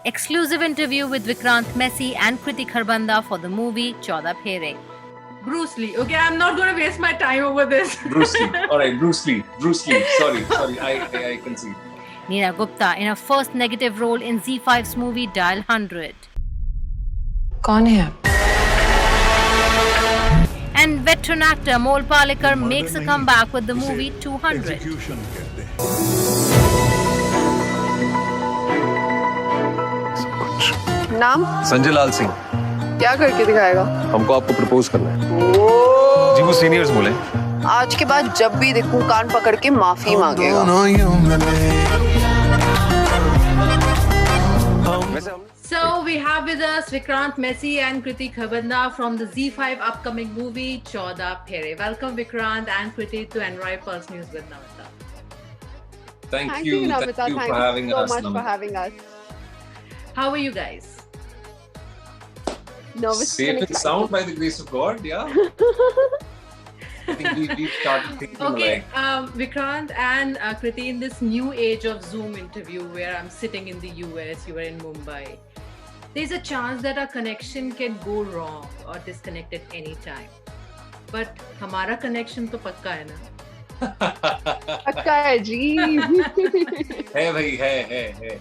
Exclusive interview with Vikrant Messi and Kriti Kharbanda for the movie Chauda Phere. Bruce Lee. Okay, I'm not going to waste my time over this. Bruce Lee. All right, Bruce Lee. Sorry. I concede. Neena Gupta in her first negative role in ZEE5's movie Dial 100. कौन है आप? And veteran actor Mol Palekar makes a comeback with the movie 200. नाम? संजय लाल सिंह। क्या करके दिखाएगा? हमको आपको propose करना है। ओ, जी वो सीनियर्स बोले। आज के बाद जब भी देखूं कान पकड़ के माफी मांगेगा। So we have with us Vikrant Messi and Kriti Kharbanda from the ZEE5 upcoming movie Chauda Phere. Welcome Vikrant and Kriti to NRI Pulse News with Namita. Thank you, Namita. Thank you Thank for having you so us. much Namita. for having us. How are you guys? Nervous Safe and and sound by the grace of God, yeah. I think we started thinking Okay, like Vikrant and Kriti, in this new age of Zoom interview where I'm sitting in the US, you are in Mumbai, there's a chance that our connection can go wrong or disconnect at any time. But हमारा connection तो पक्का है ना? पक्का है जी। है भाई है.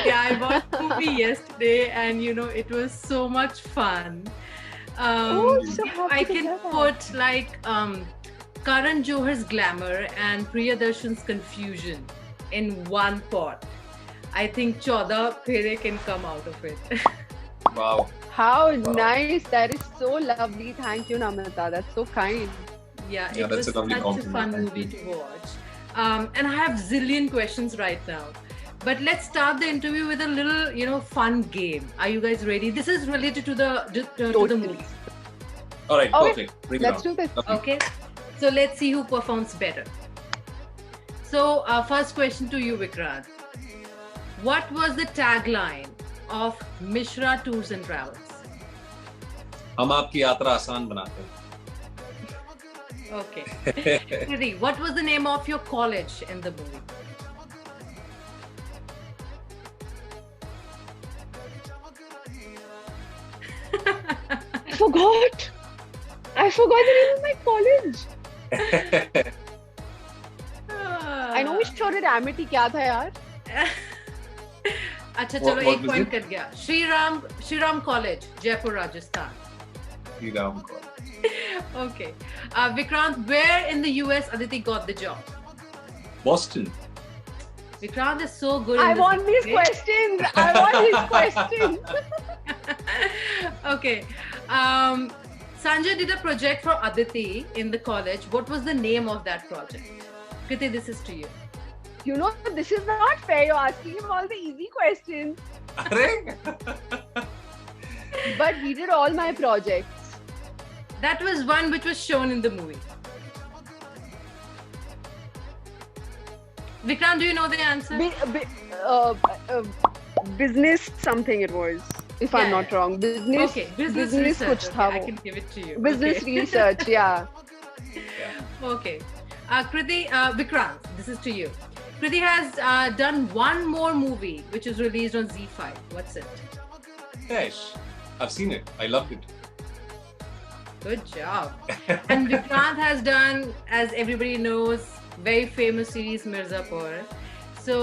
Yeah, I watched the movie yesterday and you know it was so much fun. So happy I to can hear that. put like Karan Johar's glamour and Priyadarshan's confusion in one pot. I think Chauda Phere can come out of it. Wow. How nice! That is so lovely. Thank you, Namita. That's so kind. Yeah, Yeah, it that's was a lovely such a compliment. fun Thank movie you. to watch. And I have zillion questions right now. But let's start the interview with a little, fun game. Are you guys ready? This is related to the Totally. movie. All right, Okay, perfect. Bring Let's it on. do this. Lovely. Okay, so let's see who performs better. So, first question to you, Vikrant. What was the tagline of Mishra Tours and Travels? हम आपकी यात्रा आसान बनाते हैं. Okay. Kriti, what was the name of your college in the movie? I forgot the name of my college. I know we showed it Amity. क्या था यार? अच्छा चलो What एक was पॉइंट it? कट गया. श्रीराम कॉलेज, जयपुर, राजस्थान. श्री राम को. Okay. Vikrant, where in the US Aditi got the job? Boston. Vikrant is so good. I in this want these movie. questions. I want these questions. Okay. Sanjay did a project for Aditi in the college. What was the name of that project? Kriti, this is to you. You know, this is not fair. You're asking him all the easy questions. अरे. But he did all my projects. That was one which was shown in the movie. Vikrant, do you know the answer? Business something it was, if I'm Yeah, not wrong. Business. Okay, business business research. कुछ था Okay, I वो. can give it to you. Business Okay. research, yeah. Okay. Kriti, Vikrant, this is to you. Kriti has done one more movie which is released on ZEE5. What's it? Yes. I've seen it. I loved it. Good job. And Vikrant has done, as everybody knows, very famous series Mirzapur. So,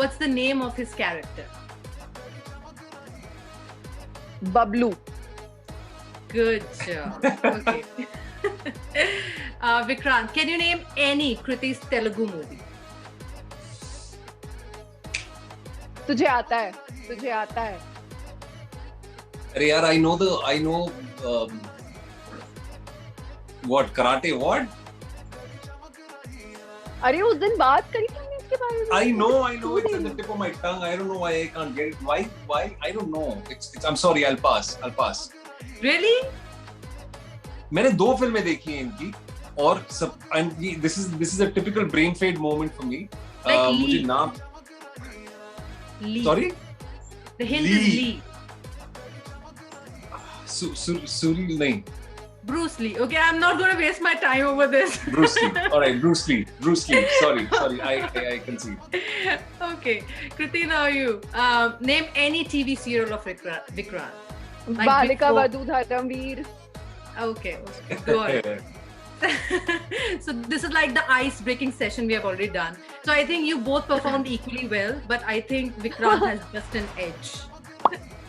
what's the name of his character? Bablu. Good job. Okay. Vikrant, can you name any Kriti's Telugu movie? तुझे आता है. तुझे आता है. अरे यार, I know what karate what? अरे उस दिन बात करी थी हमने इसके बारे में. I know it's at the tip of my tongue. I don't know why I can't get it. Why? I don't know. It's I'm sorry. I'll pass. Really? मैंने 2 फिल्में देखी हैं इनकी और सब and this is a typical brain fade moment for me. Like मुझे Lee. नाम Lee. sorry The hint Lee. is Lee. Suri नहीं Bruce Lee. Okay, I'm not going to waste my time over this. Bruce Lee. All right, Bruce Lee. Sorry. I concede. Okay, Kriti, now you. Name any TV serial of Vikrant. Like Balika before- Vadu Dharamveer. Okay, go on. So this is like the ice-breaking session we have already done. So I think you both performed equally well, but I think Vikrant has just an edge.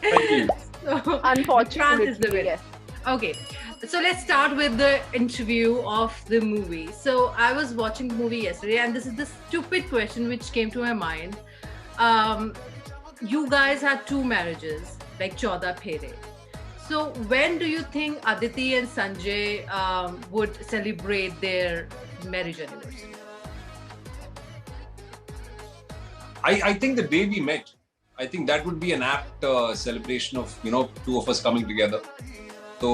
Thank you. So, Unfortunately, Vikrant is the winner. yes. Okay, so let's start with the interview of the movie. So I was watching the movie yesterday, and this is the stupid question which came to my mind. You guys had 2 marriages, like 14 Phere. So when do you think Aditi and Sanjay would celebrate their marriage anniversary? I think the day we met, I think that would be an apt celebration of 2 of us coming together. तो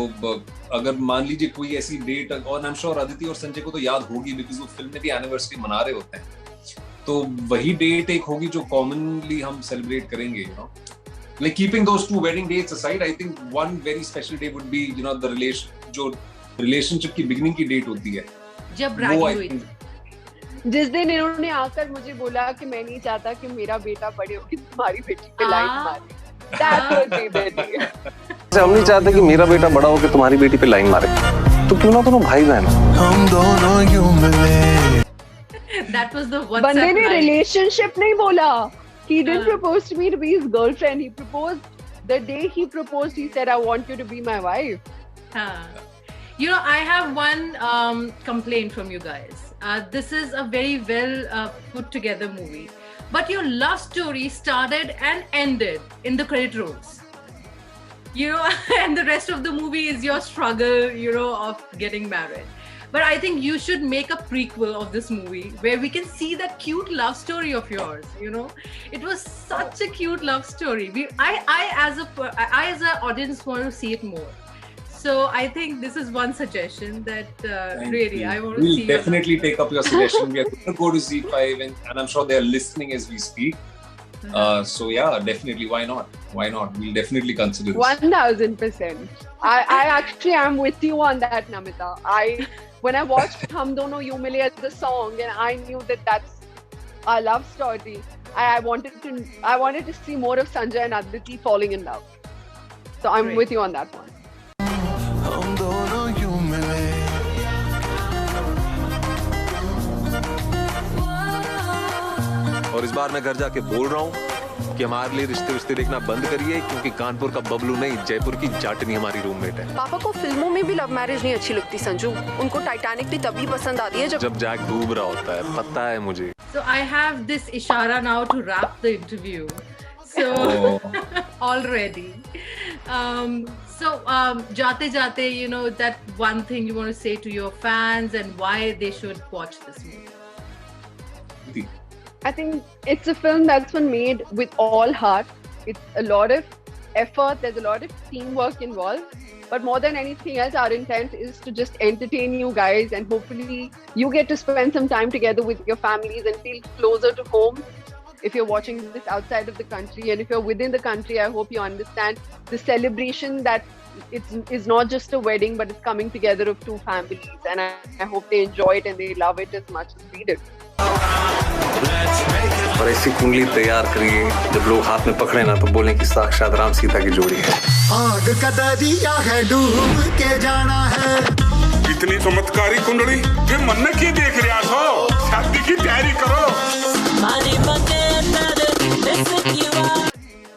अगर मान लीजिए कोई ऐसी date, और I am sure Aditi और संजय को तो याद होगी बिकॉज वो फिल्म में भी एनिवर्सरी मना रहे होते हैं, तो वही डेट एक होगी जो कॉमनली हम सेलिब्रेट करेंगे. Like keeping those 2 wedding dates aside, I think one very special day would be the relationship की beginning की date होती है. जब वो रागी I हुई think थी. जिस दिन इन्होंने आकर मुझे बोला कि मैं नहीं चाहता कि मेरा बेटा बड़े होकर तुम्हारी बेटी पे लाइन मारे. That was the day. हम नहीं चाहते कि मेरा बेटा बड़ा होकर तुम्हारी बेटी पे लाइन मारे, तो क्यों ना दोनों भाई बहन. हम दोनों यूं मिले. That was the WhatsApp बंदे ने line. relationship नहीं बोला. He didn't हाँ. propose to me to be his girlfriend. He proposed the day he proposed. He said, "I want you to be my wife." I have one complaint from you guys. This is a very well put together movie, but your love story started and ended in the credit rolls. And the rest of the movie is your struggle, of getting married. But I think you should make a prequel of this movie where we can see that cute love story of yours. It was such a cute love story. I as an audience want to see it more. So I think this is one suggestion that really I want to we'll see. definitely take up your suggestion. We are going to go to Z5 and I'm sure they are listening as we speak. So yeah, definitely. Why not? We'll definitely consider this. 1000%. I actually am with you on that, Namita. When I watched Hum Dono Yu Mile as the song, and I knew that that's a love story, I wanted to see more of Sanjay and Aditi falling in love. So I'm Great. with you on that one. हम दोनों यूं मिले. और इस बार मैं घर जाके बोल रहा हूँ कि हमारे लिए रिश्ते देखना बंद करिए, क्योंकि कानपुर का बबलू नहीं, जयपुर की जाटनी हमारी रूममेट है. पापा को फिल्मों में भी लव मैरिज नहीं अच्छी लगती संजू. उनको टाइटैनिक भी तभी पसंद आती है जब जैक डूब रहा होता है, पता है मुझे. So I have this ishara now to wrap the interview. So already. Jate jate, that one thing you want to say to your fans and why they should watch this movie. I think it's a film that's been made with all heart. It's a lot of effort. There's a lot of teamwork involved. But more than anything else, our intent is to just entertain you guys, and hopefully you get to spend some time together with your families and feel closer to home. If you're watching this outside of the country, and if you're within the country, I hope you understand the celebration that it's not just a wedding, but it's coming together of 2 families. And I hope they enjoy it and they love it as much as we did. और ऐसी कुंडली तैयार करिए, जब लोग हाथ में पकड़े ना तो बोलें कि साक्षात राम सीता की जोड़ी है. आग का दरिया है, डूब के जाना है. इतनी चमत्कारी कुंडली फिर मन में क्यों देख रहा हो? शादी की तैयारी करो.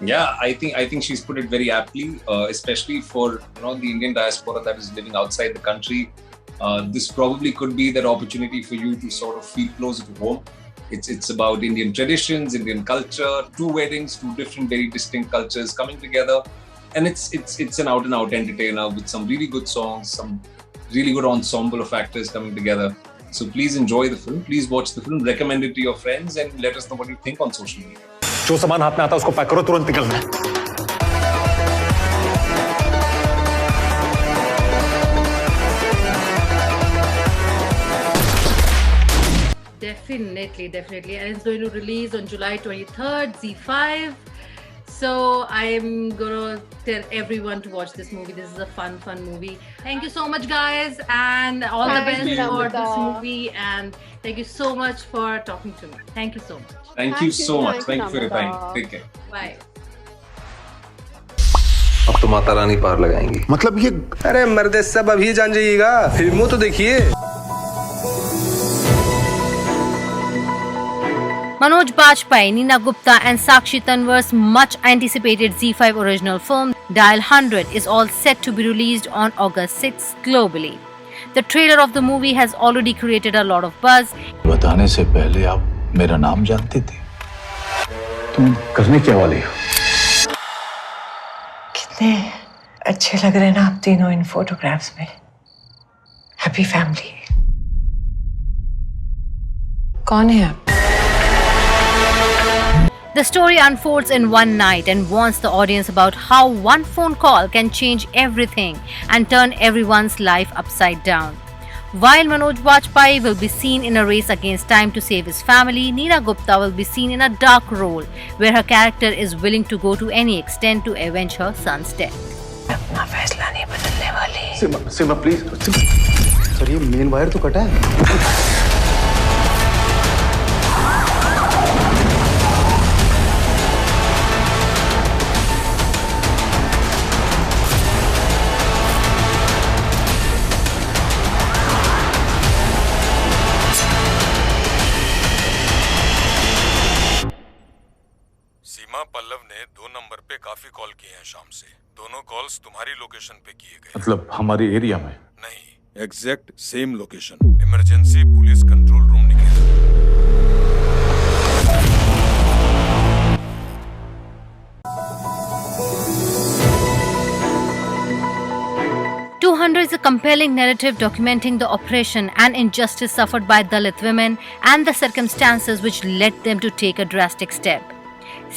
Yeah, I think she's put it very aptly, especially for the Indian diaspora that is living outside the country. This probably could be that opportunity for you to sort of feel closer to home. It's about Indian traditions, Indian culture, 2 weddings, 2 different, very distinct cultures coming together, and it's an out and out entertainer with some really good songs, some really good ensemble of actors coming together. So please enjoy the film. Please watch the film. Recommend it to your friends and let us know what you think on social media. जो सामान हाथ में आता है उसको pack करो, तुरंत निकलना है. Definitely. And it's going to release on July 23rd, Z5. So I'm gonna tell everyone to watch this movie. This is a fun movie. Thank you so much, guys, and all the best for this movie. And thank you so much for talking to me. Thank you so much. Thank you so much. Thank you for your time. Take care. Bye. अब तो माता रानी पार लगाएंगी। मतलब ये अरे मर्दे सब अभी जान जाइएगा, फिल्मों तो देखिए। Manoj Bajpayee, Neena Gupta and Sakshi Tanwar's much anticipated ZEE5 original film Dial 100 is all set to be released on August 6 globally. The trailer of the movie has already created a lot of buzz. बताने से पहले आप मेरा नाम जानती थी? तुम करने क्या वाली हो? कितने अच्छे लग रहे हैं ना आप तीनों इन फोटोग्राफ्स में। Happy family. कौन है आप? The story unfolds in one night and warns the audience about how one phone call can change everything and turn everyone's life upside down. While Manoj Bajpayee will be seen in a race against time to save his family, Neena Gupta will be seen in a dark role where her character is willing to go to any extent to avenge her son's death. अपना फैसला नहीं बदलने वाली। सिमा please. Sir ये main wire तो कटा है। सीमा पल्लव ने 2 नंबर पे काफी कॉल किए हैं शाम से। दोनों कॉल्स तुम्हारी लोकेशन पे किए गए। मतलब हमारी एरिया में? नहीं, exact same location. Emergency police control room निकले। 200 is a compelling narrative documenting the oppression and injustice suffered by Dalit women and the circumstances which led them to take a drastic step.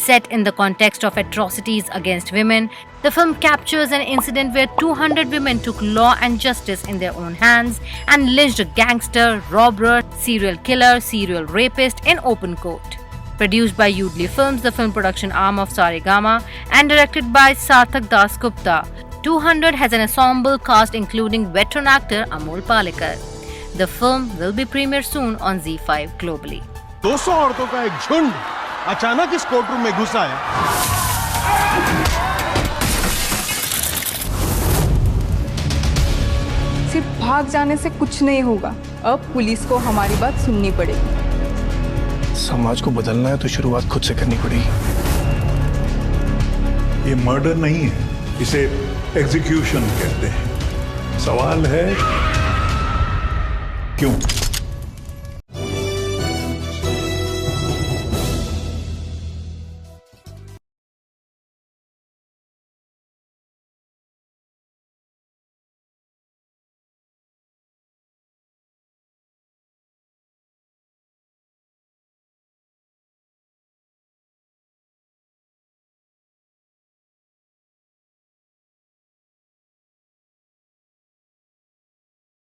Set in the context of atrocities against women, the film captures an incident where 200 women took law and justice in their own hands and lynched a gangster, robber, serial killer, serial rapist in open court. Produced by Yoodlee Films, the film production arm of Saregama, and directed by Sarthak Das Gupta, 200 has an ensemble cast including veteran actor Amol Palekar. The film will be premiered soon on ZEE5 globally. 200 औरतों का एक झुंड अचानक इस courtroom में घुस आया। सिर्फ भाग जाने से कुछ नहीं होगा। अब पुलिस को हमारी बात सुननी पड़ेगी। समाज को बदलना है तो शुरुआत खुद से करनी पड़ेगी। ये मर्डर नहीं है, इसे एग्जीक्यूशन कहते हैं। सवाल है क्यों?